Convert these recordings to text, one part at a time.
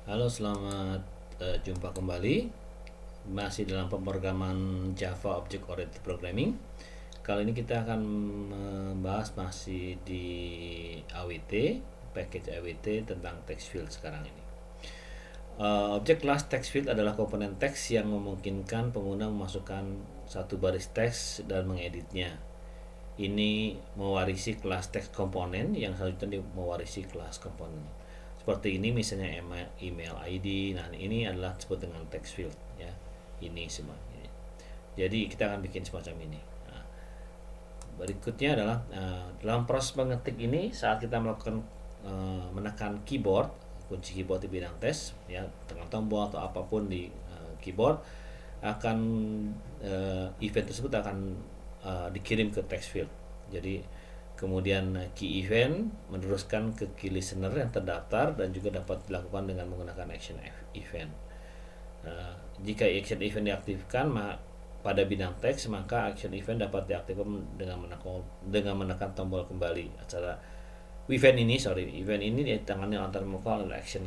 Halo, selamat jumpa kembali. Masih dalam pemrograman Java Object Oriented Programming. Kali ini kita akan membahas masih di AWT, package AWT tentang text field sekarang ini. Object class text field adalah komponen teks yang memungkinkan pengguna memasukkan satu baris teks dan mengeditnya. Ini mewarisi kelas teks komponen yang selanjutnya mewarisi kelas komponen. Seperti ini misalnya email ID. Nah, ini adalah disebut dengan text field ya. Ini semua. Jadi kita akan bikin semacam ini. Nah, berikutnya adalah dalam proses mengetik ini saat kita melakukan menekan keyboard, kunci keyboard di bidang tes ya, tekan tombol atau apapun di keyboard, akan event tersebut akan dikirim ke text field. Jadi kemudian key event meneruskan ke key listener yang terdaftar dan juga dapat dilakukan dengan menggunakan action event. Jika action event diaktifkan pada bidang teks, maka action event dapat diaktifkan dengan menekan tombol kembali. Event ini ditangani antar muka oleh action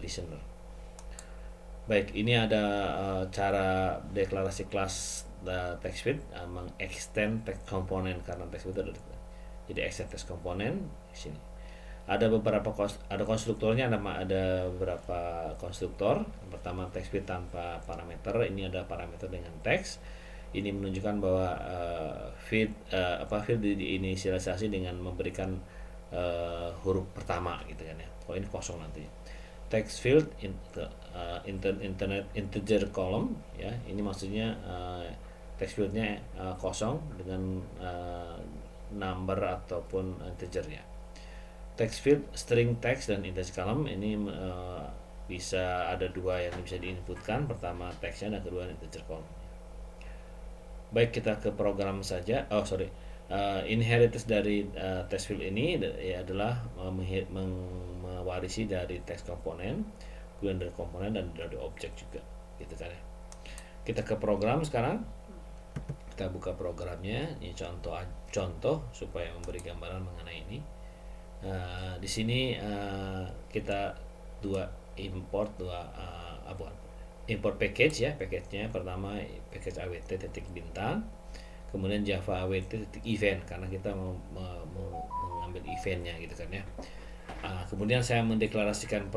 listener. Baik, ini ada cara deklarasi kelas text field mengextend text komponen karena text field ada. Jadi extend text komponen di sini. Ada konstruktornya, ada beberapa konstruktor. Yang pertama text field tanpa parameter, ini ada parameter dengan teks. Ini menunjukkan bahwa field diinisialisasi dengan memberikan huruf pertama gitu kan ya. Kalau ini kosong nanti. Text field integer column ya, ini maksudnya text fieldnya kosong dengan number ataupun integer ya. Text field string text dan integer column ini bisa ada dua yang bisa diinputkan, pertama teksnya dan kedua integer column. Baik, kita ke program saja. Inheritance dari text field ini adalah mewarisi dari text komponen, kemudian dari komponen dan dari objek juga, gitu kan ya. Kita ke program sekarang. Kita buka programnya. Ini contoh supaya memberi gambaran mengenai ini. Di sini kita import package ya. Package-nya pertama package awt titik bintang, kemudian java awt titik event karena kita mau mengambil eventnya gitu kan ya. Kemudian saya mendeklarasikan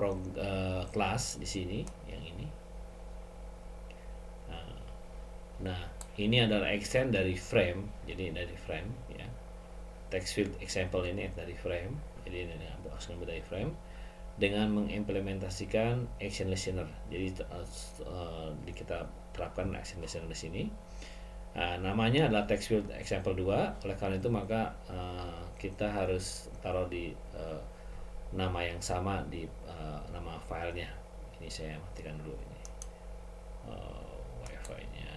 kelas di sini yang ini. Nah, ini adalah extend dari frame, jadi dari frame ya. Text field example ini dari frame, jadi ini akan dari frame dengan mengimplementasikan action listener. Jadi kita terapkan action listener di sini. Namanya adalah text field example 2. Oleh karena itu maka kita harus taruh di nama yang sama di nama filenya. Ini saya matikan dulu ini wifi-nya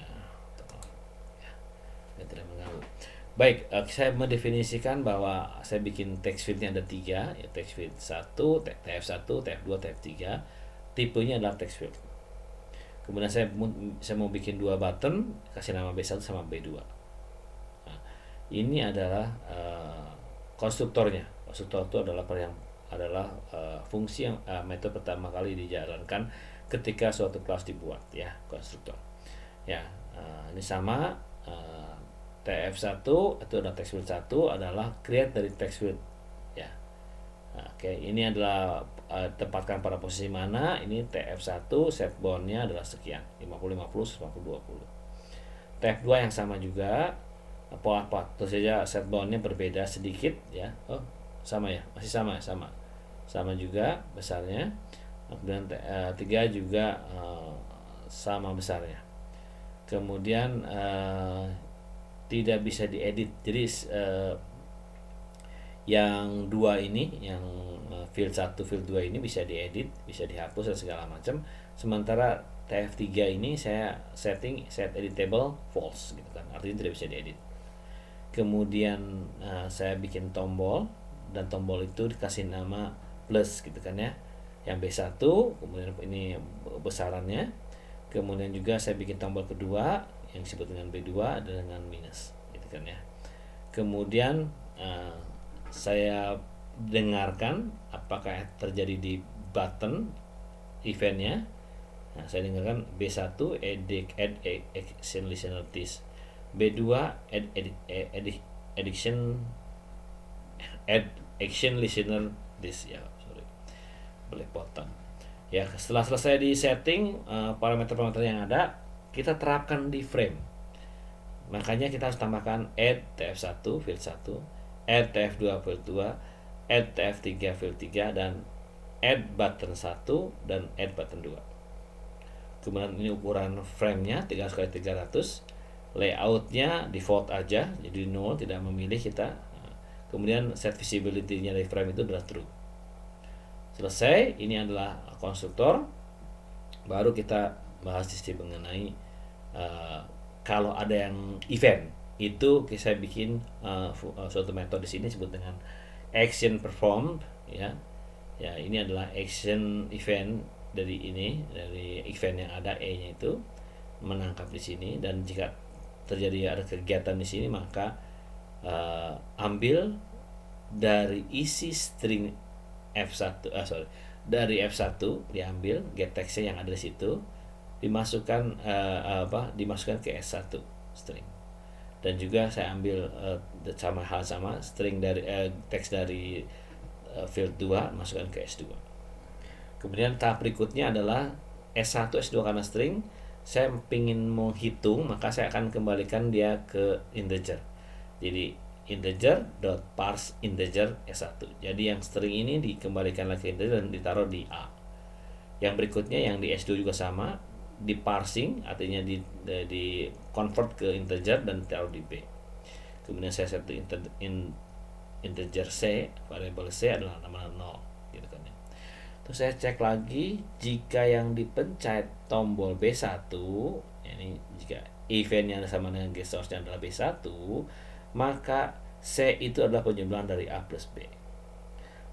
ya, tidak mengganggu. Baik, saya mendefinisikan bahwa saya bikin text fieldnya ada 3 ya, text field 1, TF1, TF2, TF3. Tipenya adalah text field. Kemudian saya mau bikin 2 button, kasih nama B1 sama B2. Nah, ini adalah konstruktornya. Konstruktor itu adalah fungsi yang metode pertama kali dijalankan ketika suatu kelas dibuat ya, konstruktor. Ya, ini sama TF1 itu adalah text field 1 adalah create dari text field ya. Oke, ini adalah tempatkan pada posisi mana. Ini TF1 set boundnya adalah sekian, 50 50 50 20. TF2 yang sama juga, pola tentu saja set boundnya berbeda sedikit ya. Oh, sama ya, masih sama juga besarnya. Kemudian 3 juga sama besarnya. Kemudian tidak bisa diedit. Jadi yang 2 ini, yang field 1, field 2 ini bisa diedit, bisa dihapus dan segala macam. Sementara TF3 ini saya set editable false gitu kan. Artinya tidak bisa diedit. Kemudian saya bikin tombol dan tombol itu dikasih nama plus gitu kan ya. Yang B1, kemudian ini besarannya. Kemudian juga saya bikin tombol kedua yang disebut dengan B2 dengan minus gitu kan ya. Kemudian saya dengarkan apakah terjadi di button eventnya. Nah, saya dengarkan B1 add action listener this, B2 add action listener this, ya sorry belepotan ya. Setelah selesai di setting parameter-parameter yang ada, kita terapkan di frame. Makanya kita harus tambahkan add tf1 field 1, add tf2 field 2, add tf3 field 3, dan add button 1 dan add button 2. Kemudian ini ukuran frame-nya 300x300, layout-nya default aja, jadi 0, tidak memilih kita. Kemudian set visibility-nya dari frame itu adalah true. Selesai, ini adalah konstruktor. Baru kita bahas di sini mengenai kalau ada yang event, itu saya bikin suatu metode di sini disebut dengan action performed, ya. Ya, ini adalah action event dari event yang ada E-nya itu menangkap di sini, dan jika terjadi ada kegiatan di sini maka ambil dari isi string F1 dari F1 diambil get text-nya yang ada di situ, dimasukkan dimasukkan ke S1 string, dan juga saya ambil sama string dari teks dari field 2 masukkan ke S2. Kemudian tahap berikutnya adalah S1 S2 karena string saya ingin menghitung, maka saya akan kembalikan dia ke integer. Jadi integer.parse integer S1. Jadi yang string ini dikembalikan lagi ke integer dan ditaruh di A. Yang berikutnya yang di S2 juga sama, di parsing artinya di convert ke integer dan ditaruh di B. Kemudian saya set integer C, variable C adalah nama 0 gitu kan ya. Terus saya cek lagi, jika yang dipencet tombol B1, ini jika eventnya sama dengan get source-nya adalah B1, maka C itu adalah penjumlahan dari A plus B.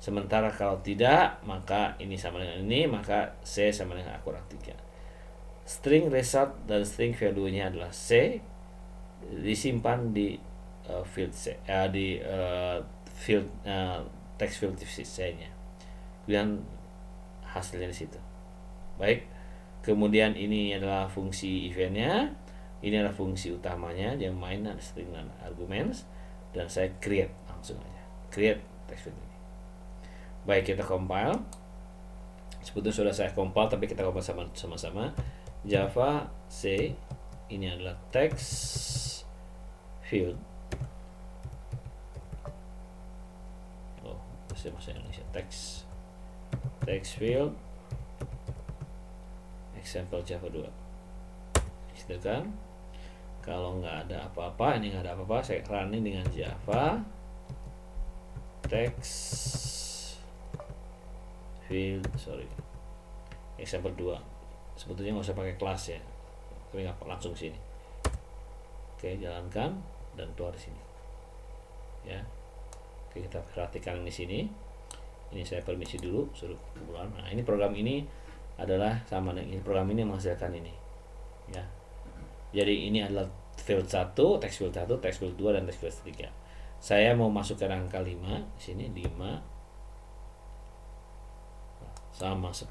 Sementara kalau tidak, maka ini sama dengan ini, maka C sama dengan A kurang 3. String result dan string value-nya adalah C, disimpan di field C, di field text field C-nya. Kemudian hasilnya di situ. Baik. Kemudian ini adalah fungsi eventnya, ini adalah fungsi utamanya, dia main string dan arguments, dan saya create langsung aja, create text field ini. Baik, kita compile. Sebetulnya sudah saya compile, tapi kita compile sama-sama. Java C, ini adalah text field. Oh, bahasa Indonesia, text field example Java 2. Gitu kan? Kalau nggak ada apa-apa, ini nggak ada apa-apa, saya running dengan Java text field, example 2. Sebetulnya nggak usah pakai kelas ya, tapi nggak langsung sini. Oke, jalankan dan keluar di sini. Ya, oke, kita perhatikan di sini. Ini saya permisi dulu, suruh keluar. Nah, ini program ini adalah sama dengan program ini menghasilkan ini. Ya, jadi ini adalah field 1, text field 1, text field 2, dan text field 3. Saya mau masukkan angka 5 di sini, 5 sama 10.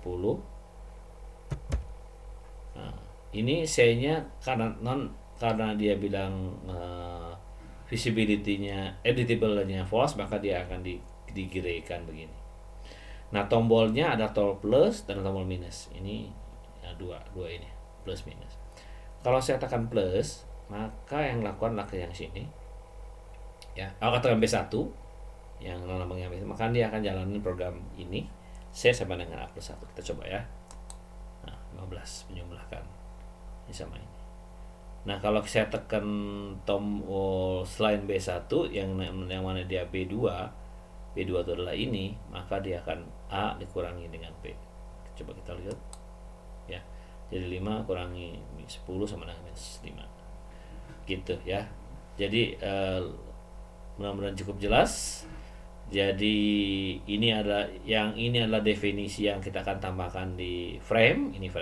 Nah, ini C-nya karena dia bilang visibility-nya editable-nya false, maka dia akan digiraikan begini. Nah, tombolnya ada tombol plus dan tombol minus. Ini dua ini, plus minus. Kalau saya tekan plus, maka yang lakukan adalah yang sini. Ya, kalau tekan B1 yang lambangnya B1, maka dia akan jalanin program ini. C sama dengan A plus 1. Kita coba ya. Nah, 15 menjumlahkan. Ini sama ini. Nah, kalau saya tekan tombol selain B1 yang mana dia B2 itu adalah ini, maka dia akan A dikurangi dengan B. Coba kita lihat. Ya. Jadi 5 kurangi 10 sama dengan minus 5. Gitu ya. Jadi mudah-mudahan cukup jelas. Jadi ini adalah definisi yang kita akan tambahkan di frame ini.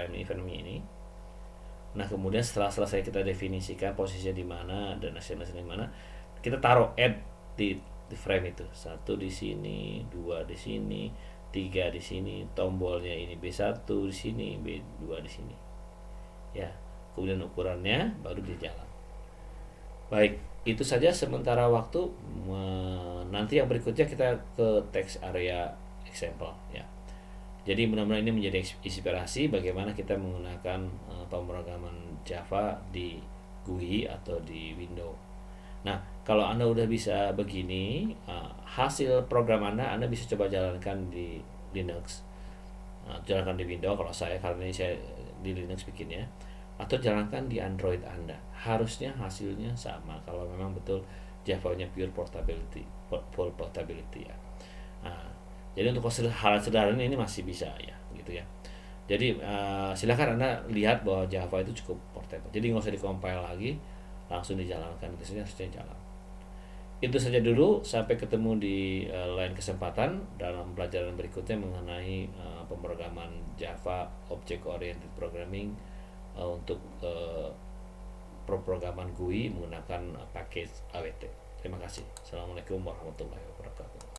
Nah, kemudian setelah selesai kita definisikan posisinya di mana dan hasilnya di mana, kita taruh add di frame itu. 1 di sini, 2 di sini, 3 di sini, tombolnya ini B1 di sini, B2 di sini. Ya, kemudian ukurannya baru dia jalan. Baik, itu saja sementara waktu. Nanti yang berikutnya kita ke text area example ya. Jadi mudah-mudahan ini menjadi inspirasi bagaimana kita menggunakan pemrograman Java di GUI atau di Windows. Nah, kalau Anda udah bisa begini, hasil program Anda bisa coba jalankan di Linux, jalankan di Windows kalau saya, karena ini saya di Linux bikinnya, atau jalankan di Android Anda. Harusnya hasilnya sama kalau memang betul Java-nya pure portability, full portability ya. Nah, jadi untuk hal sederhana ini masih bisa ya, gitu ya. Jadi silakan Anda lihat bahwa Java itu cukup portable. Jadi nggak usah dikompil lagi, langsung dijalankan, itu harusnya jalan. Itu saja dulu, sampai ketemu di lain kesempatan dalam pelajaran berikutnya mengenai pemrograman Java Object Oriented Programming untuk pemrograman GUI menggunakan package AWT. Terima kasih. Assalamualaikum warahmatullahi wabarakatuh.